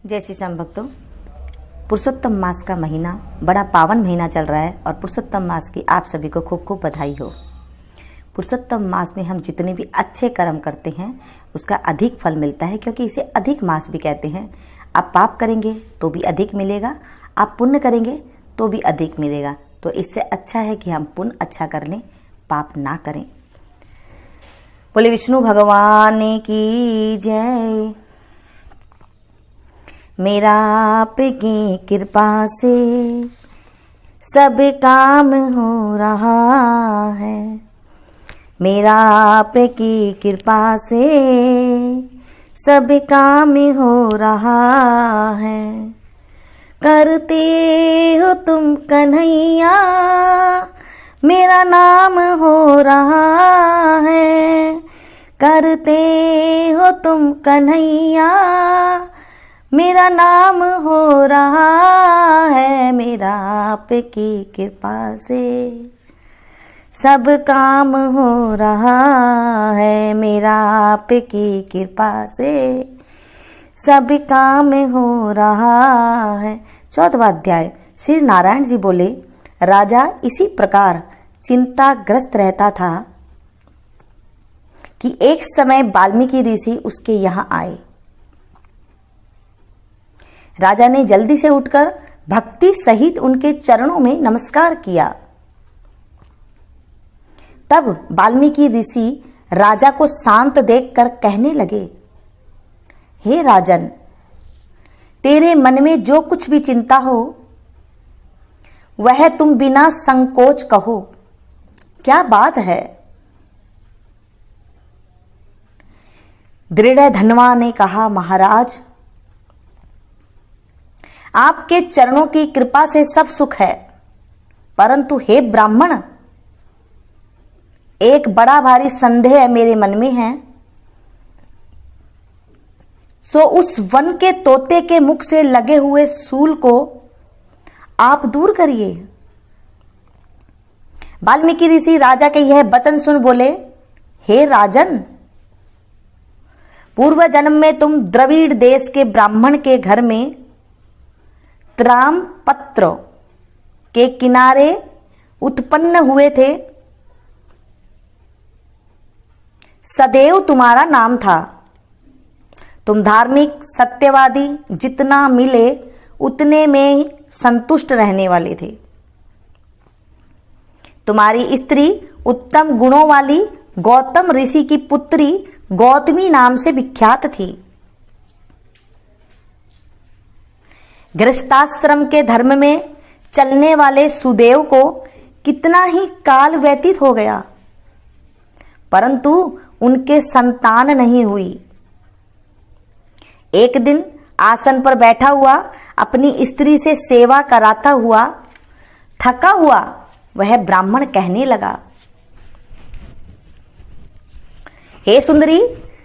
जय श्री श्याम भक्तों, पुरुषोत्तम मास का महीना बड़ा पावन महीना चल रहा है और पुरुषोत्तम मास की आप सभी को खूब खूब बधाई हो। पुरुषोत्तम मास में हम जितने भी अच्छे कर्म करते हैं उसका अधिक फल मिलता है, क्योंकि इसे अधिक मास भी कहते हैं। आप पाप करेंगे तो भी अधिक मिलेगा, आप पुण्य करेंगे तो भी अधिक मिलेगा। तो इससे अच्छा है कि हम पुण्य अच्छा कर लें, पाप ना करें। बोले विष्णु भगवान की जय। मेरा आपकी कृपा से सब काम हो रहा है। मेरा आपकी कृपा से सब काम हो रहा है। करते हो तुम कन्हैया मेरा नाम हो रहा है। करते हो तुम कन्हैया मेरा नाम हो रहा है। मेरा आपकी कृपा से सब काम हो रहा है। मेरा आपकी कृपा से सब काम हो रहा है। 14वां अध्याय। श्री नारायण जी बोले, राजा इसी प्रकार चिंताग्रस्त रहता था कि एक समय वाल्मीकि ऋषि उसके यहाँ आए। राजा ने जल्दी से उठकर भक्ति सहित उनके चरणों में नमस्कार किया। तब वाल्मीकि ऋषि राजा को शांत देखकर कहने लगे, हे राजन, तेरे मन में जो कुछ भी चिंता हो वह तुम बिना संकोच कहो। क्या बात है? दृढ़ धनवा ने कहा, महाराज, आपके चरणों की कृपा से सब सुख है, परंतु हे ब्राह्मण, एक बड़ा भारी संदेह मेरे मन में है। सो उस वन के तोते के मुख से लगे हुए शूल को आप दूर करिए। वाल्मीकि ऋषि राजा के यह वचन सुन बोले, हे राजन, पूर्व जन्म में तुम द्रविड़ देश के ब्राह्मण के घर में त्राम पत्र के किनारे उत्पन्न हुए थे। सदैव तुम्हारा नाम था। तुम धार्मिक, सत्यवादी, जितना मिले उतने में संतुष्ट रहने वाले थे। तुम्हारी स्त्री उत्तम गुणों वाली गौतम ऋषि की पुत्री गौतमी नाम से विख्यात थी। गृहस्थाश्रम के धर्म में चलने वाले सुदेव को कितना ही काल व्यतीत हो गया, परंतु उनके संतान नहीं हुई। एक दिन आसन पर बैठा हुआ अपनी स्त्री से सेवा कराता हुआ थका हुआ वह ब्राह्मण कहने लगा, हे सुंदरी,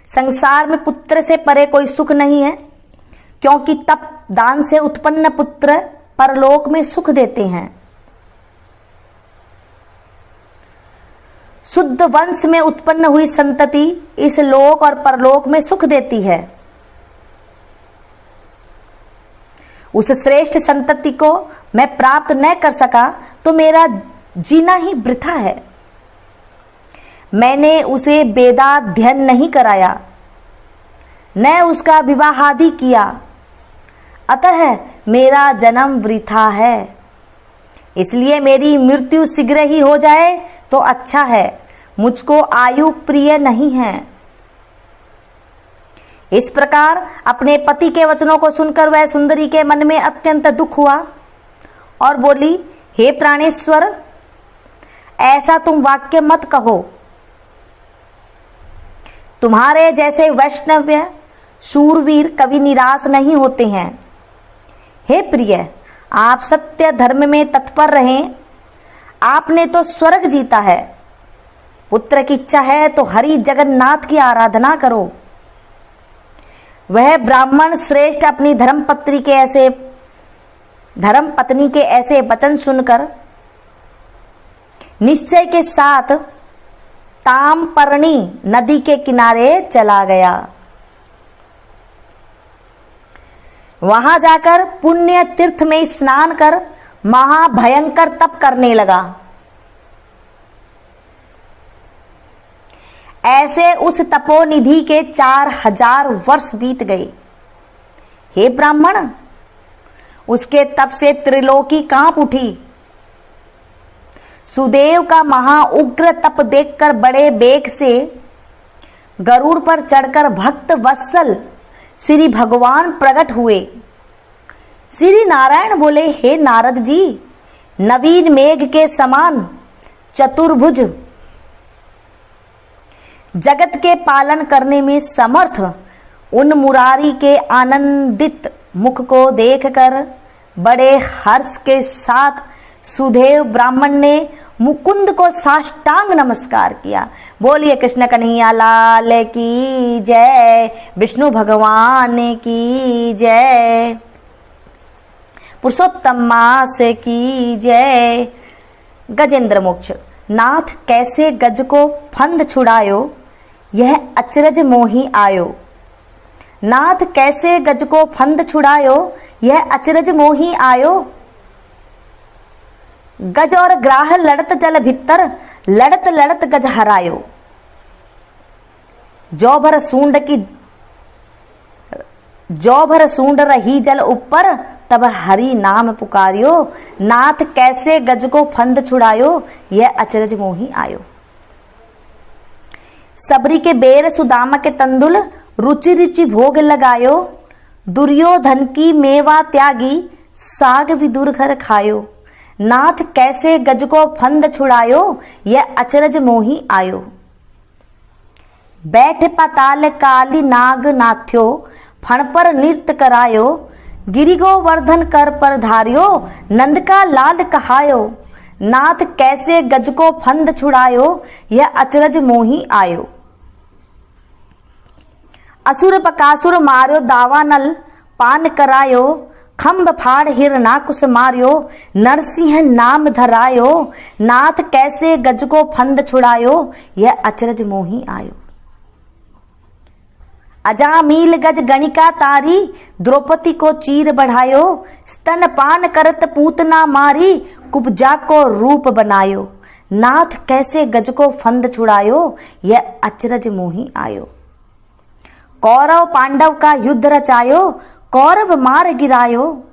संसार में पुत्र से परे कोई सुख नहीं है, क्योंकि तप दान से उत्पन्न पुत्र परलोक में सुख देते हैं। शुद्ध वंश में उत्पन्न हुई संतति इस लोक और परलोक में सुख देती है। उस श्रेष्ठ संतति को मैं प्राप्त न कर सका तो मेरा जीना ही वृथा है। मैंने उसे वेदाध्ययन नहीं कराया, न उसका विवाह आदि किया, अतः मेरा जन्म वृथा है। इसलिए मेरी मृत्यु शीघ्र ही हो जाए तो अच्छा है। मुझको आयु प्रिय नहीं है। इस प्रकार अपने पति के वचनों को सुनकर वह सुंदरी के मन में अत्यंत दुख हुआ और बोली, हे प्राणेश्वर, ऐसा तुम वाक्य मत कहो। तुम्हारे जैसे वैष्णव्य शूरवीर कभी निराश नहीं होते हैं। हे प्रिय, आप सत्य धर्म में तत्पर रहें। आपने तो स्वर्ग जीता है। पुत्र की इच्छा है तो हरि जगन्नाथ की आराधना करो। वह ब्राह्मण श्रेष्ठ अपनी धर्मपत्नी के ऐसे वचन सुनकर निश्चय के साथ तामपर्णी नदी के किनारे चला गया। वहां जाकर पुण्य तीर्थ में स्नान कर महाभयंकर तप करने लगा। ऐसे उस तपोनिधि के 4000 वर्ष बीत गए। हे ब्राह्मण, उसके तप से त्रिलोकी कांप उठी। सुदेव का महाउग्र तप देखकर बड़े बेग से गरुड़ पर चढ़कर भक्त वत्सल श्री भगवान प्रकट हुए। श्री नारायण बोले, हे नारद जी, नवीन मेघ के समान चतुर्भुज, जगत के पालन करने में समर्थ उन मुरारी के आनंदित मुख को देखकर बड़े हर्ष के साथ सुदेव ब्राह्मण ने मुकुंद को साष्टांग नमस्कार किया। बोलिए कृष्ण कन्हैया लाल की जय, विष्णु भगवान की जय, पुरुषोत्तम मास की जय। गजेंद्र मोक्ष। नाथ कैसे गज को फंद छुड़ायो, यह अचरज मोही आयो। नाथ कैसे गज को फंद छुड़ायो, यह अचरज मोही आयो। गज और ग्राह लड़त जल भीतर, लड़त लड़त गज हरायो। जो भर सूंड रही जल ऊपर, तब हरि नाम पुकारियो। नाथ कैसे गज को फंद छुड़ायो, यह अचरज मोही आयो। सबरी के बेर सुदामा के तंदुल, रुचि रुचि भोग लगायो। दुर्योधन की मेवा त्यागी, साग विदुर घर खायो। नाथ कैसे गज को फंद छुड़ायो, यह अचरज मोही आयो। बैठ पाताल काली नाग नाथ्यो, फण पर नृत्य करायो। गिरि गोवर्धन कर पर धारियो, नंद का लाल कहायो। नाथ कैसे गज को फंद छुड़ायो, यह अचरज मोही आयो। असुर बकासुर मार्यो दावानल, पान करायो। खंभ फाड़ हिरनाकुश मार्यो, नरसिंह नाम धरायो। नाथ कैसे गज को फंद छुड़ायो, यह अचरज मोही आयो। अजामील गज गणिका तारी, द्रौपदी को चीर बढ़ायो। स्तन पान करत पूतना मारी, कुब्जा को रूप बनायो। नाथ कैसे गज को फंद छुड़ायो, यह अचरज मोही आयो। कौरव पांडव का युद्ध रचायो, कौरव मार गिरायो।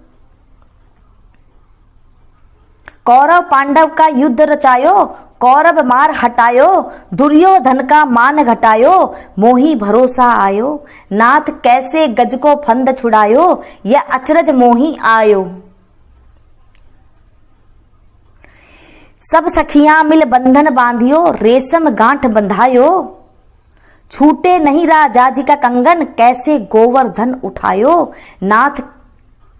कौरव पांडव का युद्ध रचायो, कौरव मार हटायो। दुर्योधन का मान घटायो, मोही भरोसा आयो। नाथ कैसे गज को फंद छुड़ायो, यह अचरज मोही आयो। सब सखियां मिल बंधन बांधियो, रेशम गांठ बंधायो। छूटे नहीं राजा जी का कंगन, कैसे गोवर्धन उठायो। नाथ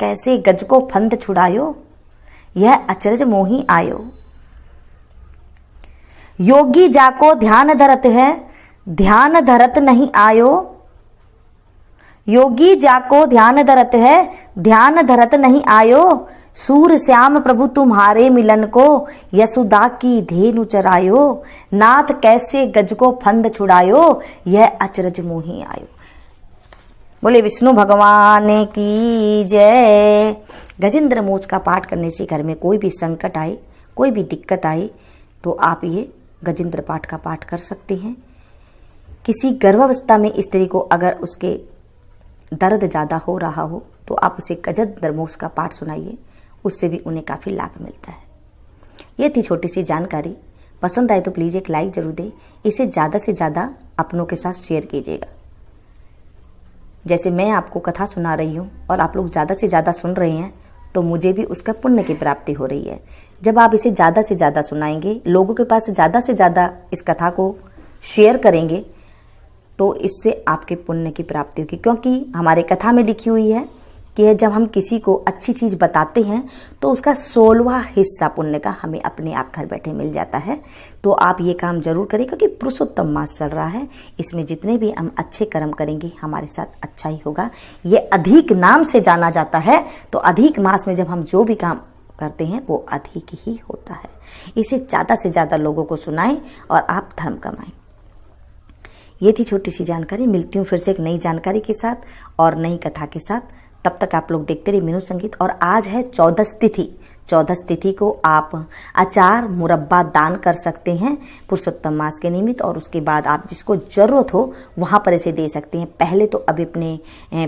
कैसे गज को फंद छुड़ायो, यह अचरज मोही आयो। योगी जाको ध्यान धरत है, ध्यान धरत नहीं आयो। योगी जाको ध्यान धरत है, ध्यान धरत नहीं आयो। सूर श्याम प्रभु तुम्हारे मिलन को, यशोदा की धेनु चरायो। नाथ कैसे गज को फंद छुड़ायो, यह अचरज मोही आयो। बोले विष्णु भगवान की जय। गजेंद्र मोक्ष का पाठ करने से घर में कोई भी संकट आए, कोई भी दिक्कत आए, तो आप ये गजेंद्र पाठ का पाठ कर सकते हैं। किसी गर्भावस्था में स्त्री को अगर उसके दर्द ज़्यादा हो रहा हो, तो आप उसे गजेंद्र मोक्ष का पाठ सुनाइए, उससे भी उन्हें काफ़ी लाभ मिलता है। ये थी छोटी सी जानकारी। पसंद आए तो प्लीज़ एक लाइक ज़रूर दें। इसे ज़्यादा से ज़्यादा अपनों के साथ शेयर कीजिएगा। जैसे मैं आपको कथा सुना रही हूँ और आप लोग ज़्यादा से ज़्यादा सुन रहे हैं, तो मुझे भी उसका पुण्य की प्राप्ति हो रही है। जब आप इसे ज़्यादा से ज़्यादा सुनाएंगे, लोगों के पास ज़्यादा से ज़्यादा इस कथा को शेयर करेंगे, तो इससे आपके पुण्य की प्राप्ति होगी। क्योंकि हमारे कथा में लिखी हुई है कि जब हम किसी को अच्छी चीज़ बताते हैं, तो उसका 16वां हिस्सा पुण्य का हमें अपने आप घर बैठे मिल जाता है। तो आप ये काम जरूर करें, क्योंकि पुरुषोत्तम मास चल रहा है। इसमें जितने भी हम अच्छे कर्म करेंगे, हमारे साथ अच्छा ही होगा। ये अधिक नाम से जाना जाता है, तो अधिक मास में जब हम जो भी काम करते हैं, वो अधिक ही होता है। इसे ज़्यादा से ज़्यादा लोगों को सुनाएं और आप धर्म कमाएं। ये थी छोटी सी जानकारी। मिलती हूँ फिर से एक नई जानकारी के साथ और नई कथा के साथ। तब तक आप लोग देखते रहिए मीनू संगीत। और आज है 14 तिथि। 14 तिथि को आप अचार मुरब्बा दान कर सकते हैं पुरुषोत्तम मास के निमित्त, और उसके बाद आप जिसको ज़रूरत हो वहाँ पर इसे दे सकते हैं। पहले तो अभी अपने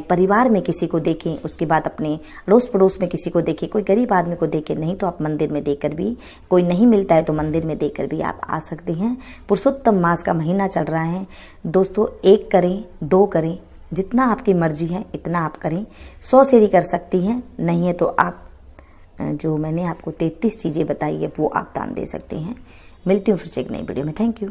परिवार में किसी को देखें, उसके बाद अपने अड़ोस पड़ोस में किसी को देखें, कोई गरीब आदमी को देखें, नहीं तो आप मंदिर में देकर भी, कोई नहीं मिलता है तो मंदिर में देकर भी आप आ सकते हैं। पुरुषोत्तम मास का महीना चल रहा है दोस्तों, 1 करें 2 करें, जितना आपकी मर्जी है इतना आप करें। 100 शेयरी कर सकती हैं, नहीं है तो आप जो मैंने आपको 33 चीज़ें बताई है वो आप दान दे सकते हैं। मिलती हूँ फिर से एक नई वीडियो में। Thank you.